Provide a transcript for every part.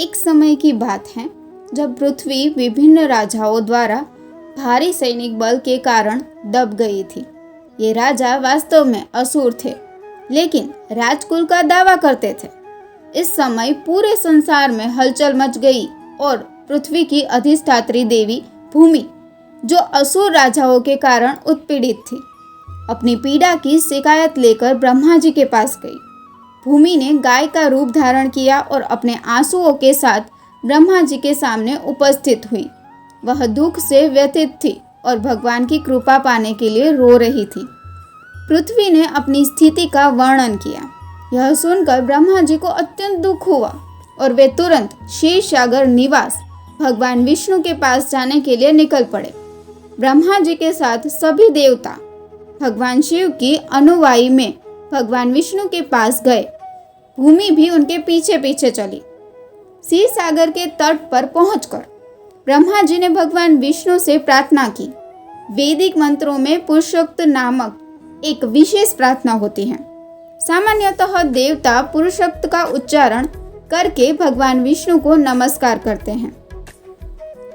एक समय की बात है जब पृथ्वी विभिन्न राजाओं द्वारा भारी सैनिक बल के कारण दब गई थी। ये राजा वास्तव में असुर थे, लेकिन राजकुल का दावा करते थे। इस समय पूरे संसार में हलचल मच गई और पृथ्वी की अधिष्ठात्री देवी भूमि, जो असुर राजाओं के कारण उत्पीड़ित थी, अपनी पीड़ा की शिकायत लेकर ब्रह्मा जी के पास गई। भूमि ने गाय का रूप धारण किया और अपने आंसुओं के साथ ब्रह्मा जी के सामने उपस्थित हुई। वह दुख से व्यथित थी और भगवान की कृपा पाने के लिए रो रही थी। पृथ्वी ने अपनी स्थिति का वर्णन किया। यह सुनकर ब्रह्मा जी को अत्यंत दुख हुआ और वे तुरंत क्षीरसागर निवास भगवान विष्णु के पास जाने के लिए निकल पड़े। ब्रह्मा जी के साथ सभी देवता भगवान शिव की अनुयायी में भगवान विष्णु के पास गए। भूमि भी उनके पीछे पीछे चली। क्षीरसागर के तट पर पहुंचकर ब्रह्मा जी ने भगवान विष्णु से प्रार्थना की। वैदिक मंत्रों में पुरुषोक्त नामक एक विशेष प्रार्थना होती है। सामान्यतः देवता पुरुषोक्त का उच्चारण करके भगवान विष्णु को नमस्कार करते हैं।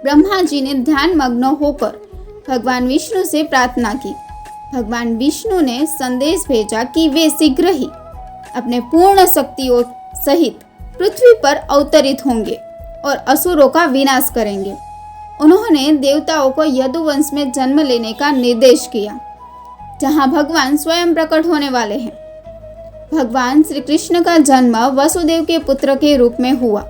ब्रह्मा जी ने ध्यान मग्न होकर भगवान विष्णु से प्रार्थना की। भगवान विष्णु ने संदेश भेजा कि वे शीघ्र ही अपने पूर्ण शक्तियों सहित पृथ्वी पर अवतरित होंगे और असुरों का विनाश करेंगे। उन्होंने देवताओं को यदुवंश में जन्म लेने का निर्देश किया, जहां भगवान स्वयं प्रकट होने वाले हैं। भगवान श्री कृष्ण का जन्म वसुदेव के पुत्र के रूप में हुआ।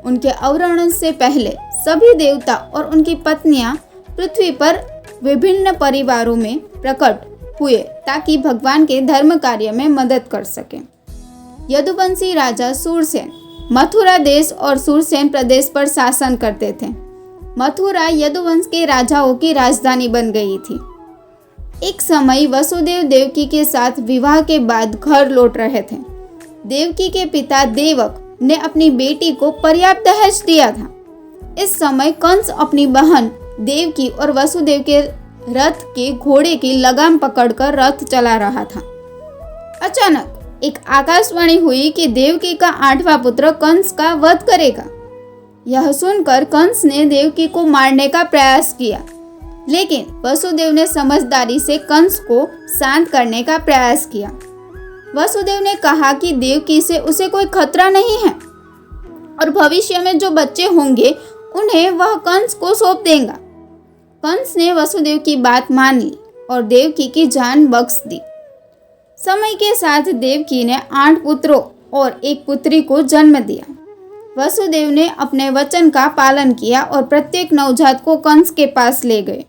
उनके अवतरण से पहले सभी देवता और उनकी पत्नियां पृथ्वी पर विभिन्न परिवारों में प्रकट हुए ताकि भगवान के धर्म कार्य में मदद कर सकें। यदुवंशी राजा सूरसेन मथुरा देश और सूरसेन प्रदेश पर शासन करते थे। मथुरा यदुवंश के राजाओं की राजधानी बन गई थी। एक समय वसुदेव देवकी के साथ विवाह के बाद घर लौट रहे थे। देवकी के पिता देवक ने अपनी बेटी को पर्याप्त दहेज दिया था। इस समय कंस अपनी बहन देवकी और वसुदेव के रथ के घोड़े की लगाम पकड़कर रथ चला रहा था। अचानक एक आकाशवाणी हुई कि देवकी का 8वां पुत्र कंस का वध करेगा। यह सुनकर कंस ने देवकी को मारने का प्रयास किया, लेकिन वसुदेव ने समझदारी से कंस को शांत करने का प्रयास किया। वसुदेव ने कहा कि देवकी से उसे कोई खतरा नहीं है और भविष्य में जो बच्चे होंगे उन्हें वह कंस को सौंप देगा। कंस ने वसुदेव की बात मान ली और देवकी की जान बख्श दी। समय के साथ देवकी ने 8 पुत्रों और 1 पुत्री को जन्म दिया। वसुदेव ने अपने वचन का पालन किया और प्रत्येक नवजात को कंस के पास ले गए।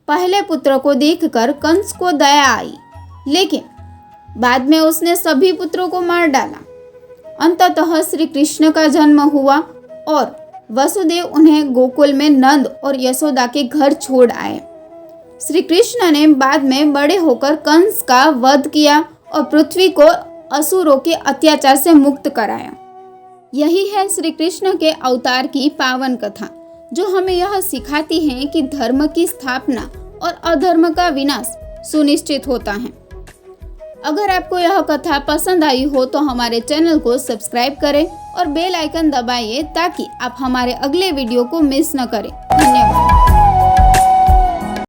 पहले पुत्र को देखकर कंस को दया आई, लेकिन बाद में उसने सभी पुत्रों को मार डाला। अंततः श्री कृष्ण का जन्म हुआ और वसुदेव उन्हें गोकुल में नंद और यशोदा के घर छोड़ आए। श्री कृष्ण ने बाद में बड़े होकर कंस का वध किया और पृथ्वी को असुरों के अत्याचार से मुक्त कराया। यही है श्री कृष्ण के अवतार की पावन कथा, जो हमें यह सिखाती है कि धर्म की स्थापना और अधर्म का विनाश सुनिश्चित होता है। अगर आपको यह कथा पसंद आई हो तो हमारे चैनल को सब्सक्राइब करें और बेल आइकन दबाइए ताकि आप हमारे अगले वीडियो को मिस न करें। धन्यवाद।